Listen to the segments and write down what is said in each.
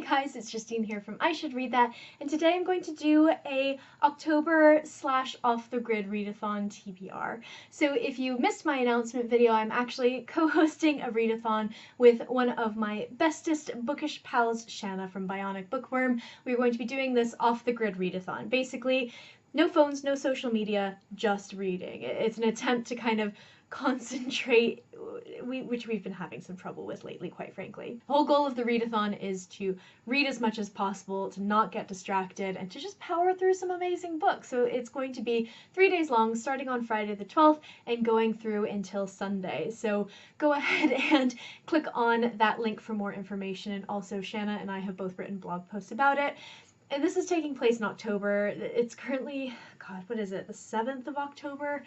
guys, it's Justine here from I Should Read That, and today I'm going to do a October/off-the-grid readathon TBR. So if you missed my announcement video, I'm actually co-hosting a readathon with one of my bestest bookish pals, Shanna from Bionic Bookworm. We're going to be doing this off-the-grid readathon. Basically, no phones, no social media, just reading. It's an attempt to kind of concentrate, which we've been having some trouble with lately, quite frankly. The whole goal of the readathon is to read as much as possible, to not get distracted, and to just power through some amazing books. So it's going to be 3 days long, starting on Friday the 12th and going through until Sunday. So go ahead and click on that link for more information, and also Shanna and I have both written blog posts about it. And this is taking place in October. It's currently, God, what is it, the 7th of October?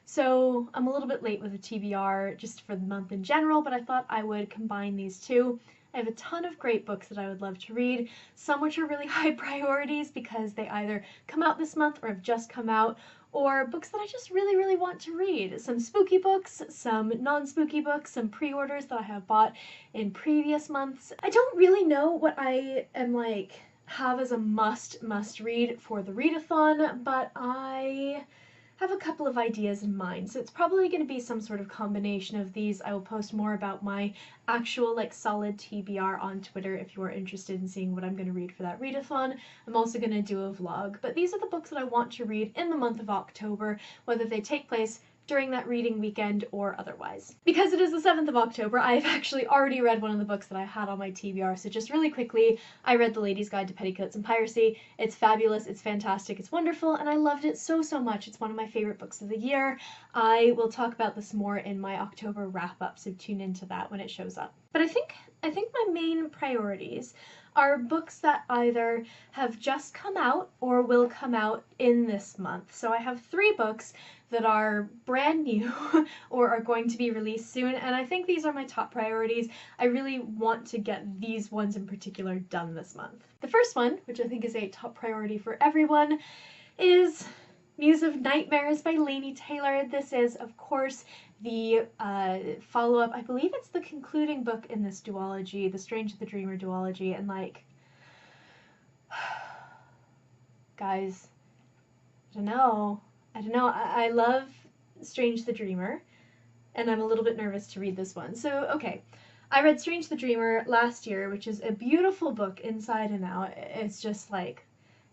So I'm a little bit late with the TBR just for the month in general, but I thought I would combine these two. I have a ton of great books that I would love to read, some which are really high priorities because they either come out this month or have just come out, or books that I just really, really want to read. Some spooky books, some non-spooky books, some pre-orders that I have bought in previous months. I don't really know what I am have as a must read for the readathon, but I have a couple of ideas in mind. So it's probably going to be some sort of combination of these. I will post more about my actual solid TBR on Twitter if you are interested in seeing what I'm going to read for that readathon. I'm also going to do a vlog, but these are the books that I want to read in the month of October, whether they take place during that reading weekend or otherwise. Because it is the 7th of October, I've actually already read one of the books that I had on my TBR, so just really quickly, I read The Lady's Guide to Petticoats and Piracy. It's fabulous, it's fantastic, it's wonderful, and I loved it so, so much. It's one of my favorite books of the year. I will talk about this more in my October wrap-up, so tune into that when it shows up. But I think my main priorities are books that either have just come out or will come out in this month. So I have 3 books that are brand new or are going to be released soon, and I think these are my top priorities. I really want to get these ones in particular done this month. The first one, which I think is a top priority for everyone, is Muse of Nightmares by Laini Taylor. This is, of course, the follow-up. I believe it's the concluding book in this duology, the Strange the Dreamer duology, and guys, I don't know. I love Strange the Dreamer, and I'm a little bit nervous to read this one. So, okay. I read Strange the Dreamer last year, which is a beautiful book inside and out. It's just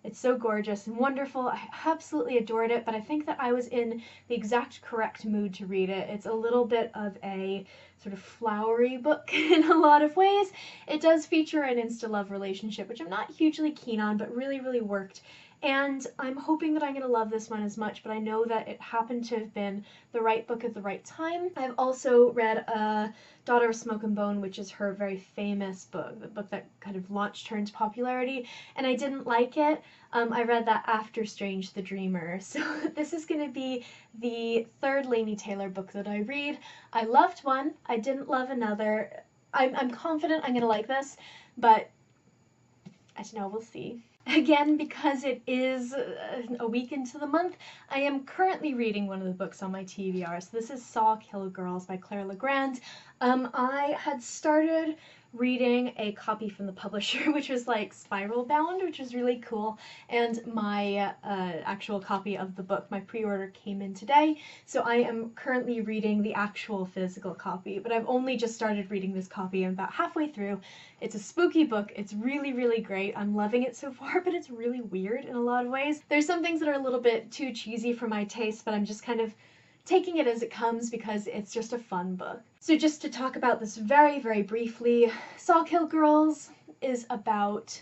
it's so gorgeous and wonderful. I absolutely adored it, but I think that I was in the exact correct mood to read it. It's a little bit of a sort of flowery book in a lot of ways. It does feature an insta-love relationship, which I'm not hugely keen on, but really, really worked. And I'm hoping that I'm going to love this one as much, but I know that it happened to have been the right book at the right time. I've also read Daughter of Smoke and Bone, which is her very famous book, the book that kind of launched her into popularity, and I didn't like it. I read that after Strange the Dreamer, so this is going to be the 3rd Laini Taylor book that I read. I loved one, I didn't love another. I'm confident I'm going to like this, but I don't know, we'll see. Again, because it is a week into the month, I am currently reading one of the books on my TBR. So this is Saw Kill Girls by Claire Legrand. I had started reading a copy from the publisher, which was spiral bound, which was really cool, and my actual copy of the book, my pre-order, came in today, so I am currently reading the actual physical copy, but I've only just started reading this copy. I'm about halfway through. It's a spooky book. It's really, really great. I'm loving it so far, but it's really weird in a lot of ways. There's some things that are a little bit too cheesy for my taste, but I'm just kind of taking it as it comes because it's just a fun book. So just to talk about this very, very briefly, Saw Kill Girls is about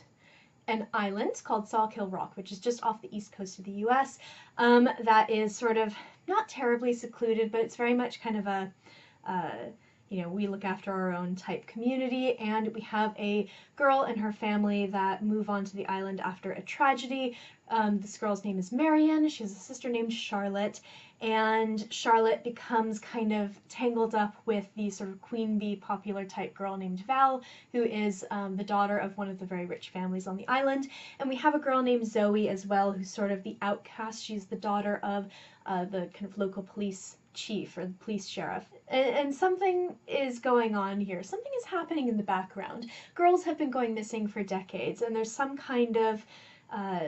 an island called Sawkill Rock, which is just off the east coast of the US, that is sort of not terribly secluded, but it's very much kind of a we look after our own type community, and we have a girl and her family that move onto the island after a tragedy. This girl's name is Marion. She has a sister named Charlotte, and Charlotte becomes kind of tangled up with the sort of queen bee popular type girl named Val, who is the daughter of one of the very rich families on the island. And we have a girl named Zoe as well, who's sort of the outcast. She's the daughter of the kind of local police chief or the police sheriff. And something is going on here. Something is happening in the background. Girls have been going missing for decades, and there's some kind of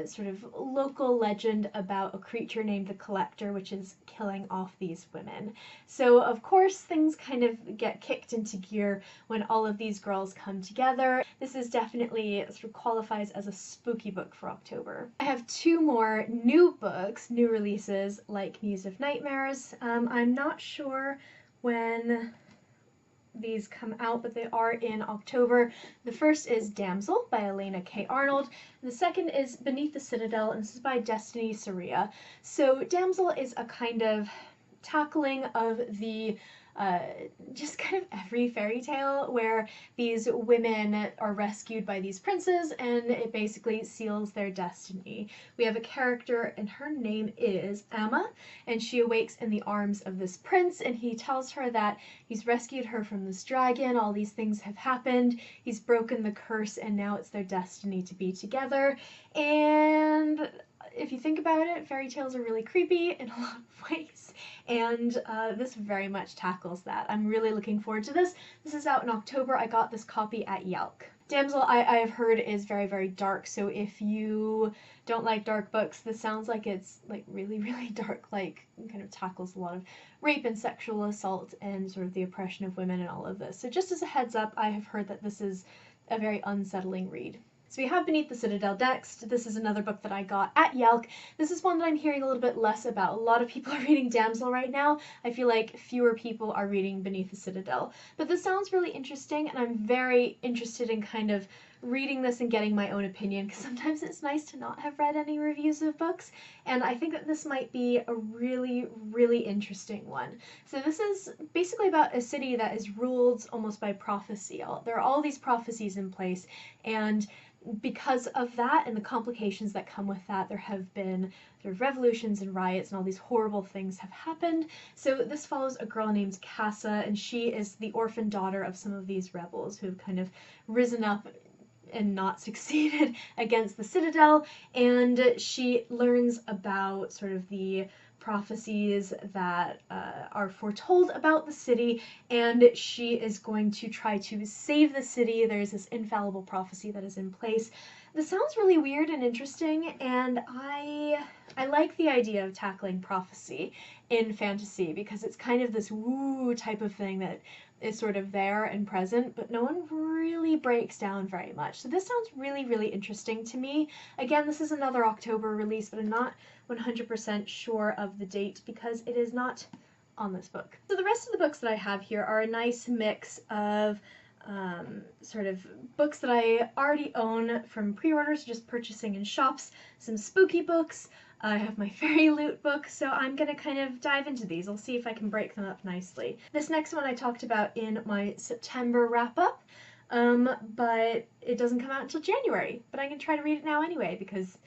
sort of local legend about a creature named the Collector, which is killing off these women. So of course things kind of get kicked into gear when all of these girls come together. This is definitely sort of qualifies as a spooky book for October. I have two more new books, new releases, like Muse of Nightmares. I'm not sure when these come out, but they are in October. The first is Damsel by Elena K. Arnold. And the second is Beneath the Citadel, and this is by Destiny Saria. So Damsel is a kind of tackling of the just kind of every fairy tale where these women are rescued by these princes and it basically seals their destiny. We have a character and her name is Emma, and she awakes in the arms of this prince, and he tells her that he's rescued her from this dragon, all these things have happened, he's broken the curse, and now it's their destiny to be together. And if you think about it, fairy tales are really creepy in a lot of ways, and this very much tackles that. I'm really looking forward to this. This is out in October. I got this copy at Yelk. Damsel, I have heard, is very, very dark, so if you don't like dark books, this sounds like it's like really, really dark, like kind of tackles a lot of rape and sexual assault and sort of the oppression of women and all of this. So just as a heads up, I have heard that this is a very unsettling read. So we have Beneath the Citadel next. This is another book that I got at Yelk. This is one that I'm hearing a little bit less about. A lot of people are reading Damsel right now. I feel like fewer people are reading Beneath the Citadel. But this sounds really interesting, and I'm very interested in kind of reading this and getting my own opinion, because sometimes it's nice to not have read any reviews of books, and I think that this might be a really, really interesting one. So this is basically about a city that is ruled almost by prophecy. There are all these prophecies in place, and because of that and the complications that come with that, there have been sort of revolutions and riots and all these horrible things have happened. So this follows a girl named Casa, and she is the orphan daughter of some of these rebels who have kind of risen up and not succeeded against the Citadel, and she learns about sort of the prophecies that are foretold about the city, and she is going to try to save the city. There's this infallible prophecy that is in place. This sounds really weird and interesting, and I like the idea of tackling prophecy in fantasy, because it's kind of this woo type of thing that is sort of there and present, but no one really breaks down very much. So this sounds really, really interesting to me. Again, this is another October release, but I'm not 100% sure of the date because it is not on this book. So the rest of the books that I have here are a nice mix of sort of books that I already own from pre-orders, just purchasing in shops, some spooky books. I have my fairy loot book, so I'm gonna kind of dive into these. I'll see if I can break them up nicely. This next one I talked about in my September wrap-up, but it doesn't come out until January. But I'm gonna try to read it now anyway, because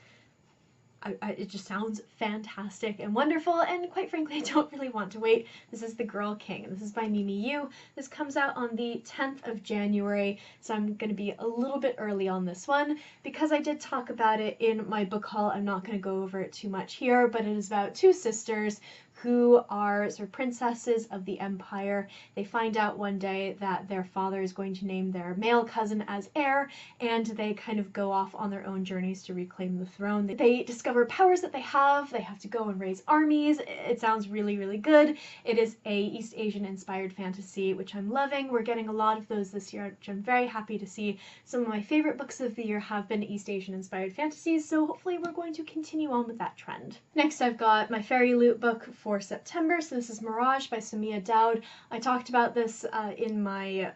it just sounds fantastic and wonderful, and quite frankly, I don't really want to wait. This is The Girl King, and this is by Mimi Yu. This comes out on the 10th of January, so I'm going to be a little bit early on this one. Because I did talk about it in my book haul, I'm not going to go over it too much here, but it is about two sisters who are sort of princesses of the empire. They find out one day that their father is going to name their male cousin as heir, and they kind of go off on their own journeys to reclaim the throne. They discover powers that they have to go and raise armies. It sounds really, really good. It is a East Asian inspired fantasy, which I'm loving. We're getting a lot of those this year, which I'm very happy to see. Some of my favorite books of the year have been East Asian inspired fantasies, so hopefully we're going to continue on with that trend. Next, I've got my fairy loot book for September. So this is Mirage by Sumia Daud. I talked about this in my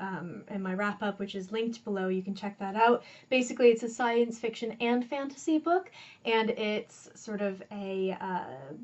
wrap-up, which is linked below. You can check that out. Basically, it's a science fiction and fantasy book, and it's sort of a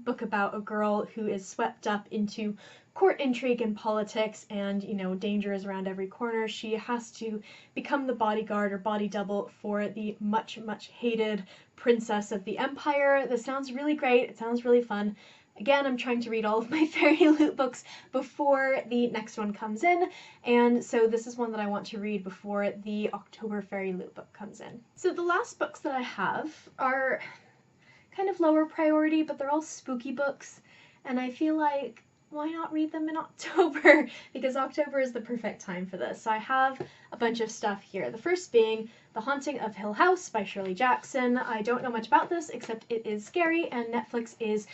book about a girl who is swept up into court intrigue and politics, and danger is around every corner. She has to become the bodyguard or body double for the much, much hated princess of the empire. This sounds really great. It sounds really fun. Again, I'm trying to read all of my fairy loot books before the next one comes in, and so this is one that I want to read before the October fairy loot book comes in. So the last books that I have are kind of lower priority, but they're all spooky books, and I feel like why not read them in October? Because October is the perfect time for this. So I have a bunch of stuff here. The first being The Haunting of Hill House by Shirley Jackson. I don't know much about this, except it is scary, and Netflix is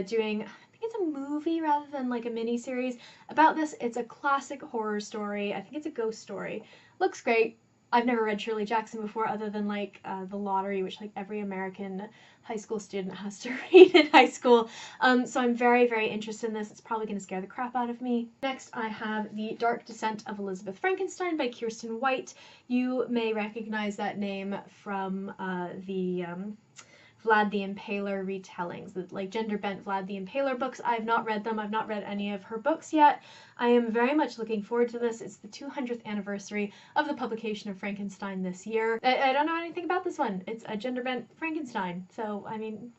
doing, I think it's a movie rather than like a mini-series about this. It's a classic horror story. I think it's a ghost story. Looks great. I've never read Shirley Jackson before, other than like The Lottery, which like every American high school student has to read in high school. So I'm very, very interested in this. It's probably going to scare the crap out of me. Next, I have The Dark Descent of Elizabeth Frankenstein by Kiersten White. You may recognize that name from the Vlad the Impaler retellings, the like gender-bent Vlad the Impaler books. I've not read them. I've not read any of her books yet. I am very much looking forward to this. It's the 200th anniversary of the publication of Frankenstein this year. I don't know anything about this one. It's a gender-bent Frankenstein, so I mean,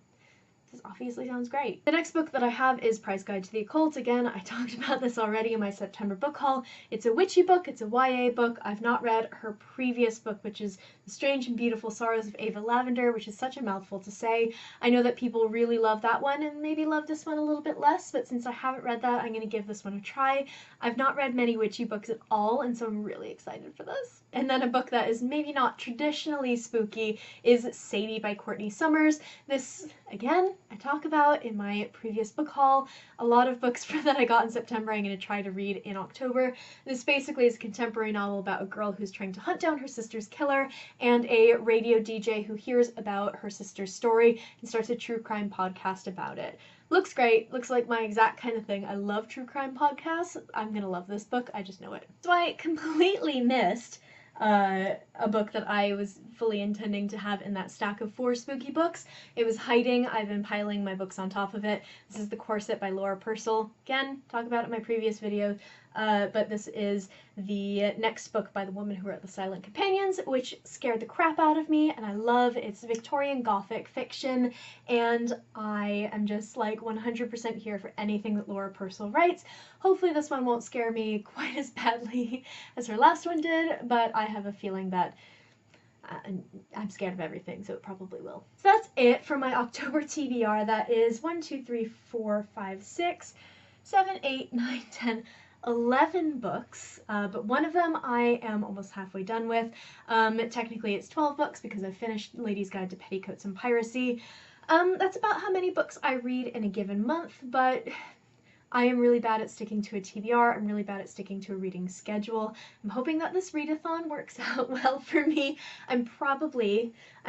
this obviously sounds great. The next book that I have is Price Guide to the Occult. Again, I talked about this already in my September book haul. It's a witchy book, it's a YA book. I've not read her previous book, which is The Strange and Beautiful Sorrows of Ava Lavender, which is such a mouthful to say. I know that people really love that one and maybe love this one a little bit less, but since I haven't read that, I'm going to give this one a try. I've not read many witchy books at all, and so I'm really excited for this. And then a book that is maybe not traditionally spooky is Sadie by Courtney Summers. This, again, I talk about in my previous book haul. A lot of books that I got in September I'm going to try to read in October. This basically is a contemporary novel about a girl who's trying to hunt down her sister's killer and a radio DJ who hears about her sister's story and starts a true crime podcast about it. Looks great. Looks like my exact kind of thing. I love true crime podcasts. I'm going to love this book. I just know it. So I completely missed a book that I was fully intending to have in that stack of 4 spooky books. It was hiding. I've been piling my books on top of it. This is The Corset by Laura Purcell. Again, talk about it in my previous video, but this is the next book by the woman who wrote The Silent Companions, which scared the crap out of me, and I love it's Victorian Gothic fiction, and I am just like 100% here for anything that Laura Purcell writes. Hopefully this one won't scare me quite as badly as her last one did, but I have a feeling that I'm scared of everything, so it probably will. So that's it for my October TBR. That is 1, 2, 3, 4, 5, 6, 7, 8, 9, 10, 11 books, but one of them I am almost halfway done with. Technically it's 12 books because I've finished Lady's Guide to Petticoats and Piracy. That's about how many books I read in a given month, but I am really bad at sticking to a TBR. I'm really bad at sticking to a reading schedule. I'm hoping that this readathon works out well for me. I'm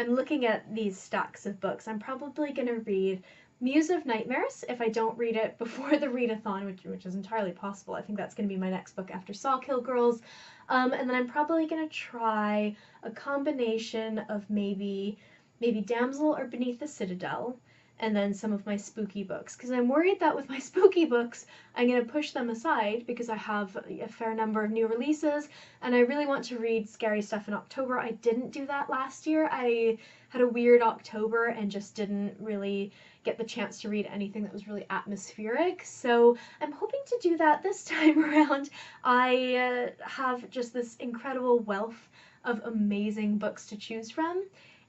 looking at these stacks of books. I'm probably going to read Muse of Nightmares if I don't read it before the readathon, which is entirely possible. I think that's going to be my next book after Sawkill Girls. And then I'm probably going to try a combination of maybe Damsel or Beneath the Citadel, and then some of my spooky books, because I'm worried that with my spooky books I'm going to push them aside because I have a fair number of new releases and I really want to read scary stuff in October. I didn't do that last year. I had a weird October and just didn't really get the chance to read anything that was really atmospheric, so I'm hoping to do that this time around. I have just this incredible wealth of amazing books to choose from,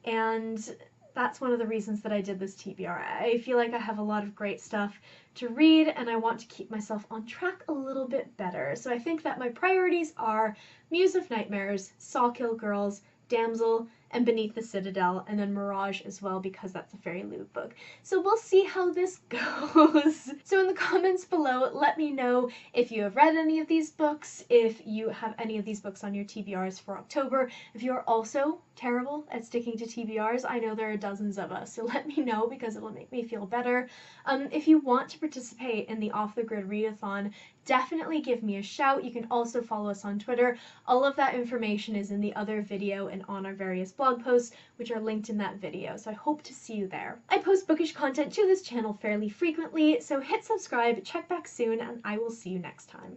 and that's one of the reasons that I did this TBR. I feel like I have a lot of great stuff to read and I want to keep myself on track a little bit better. So I think that my priorities are Muse of Nightmares, Sawkill Girls, Damsel, and Beneath the Citadel, and then Mirage as well because that's a Fairy Loot book. So we'll see how this goes. So in the comments below, let me know if you have read any of these books, if you have any of these books on your TBRs for October, if you are also terrible at sticking to TBRs. I know there are dozens of us, so let me know because it'll make me feel better. If you want to participate in the Off the Grid Readathon, definitely give me a shout. You can also follow us on Twitter. All of that information is in the other video and on our various blog posts, which are linked in that video, so I hope to see you there. I post bookish content to this channel fairly frequently, so hit subscribe, check back soon, and I will see you next time.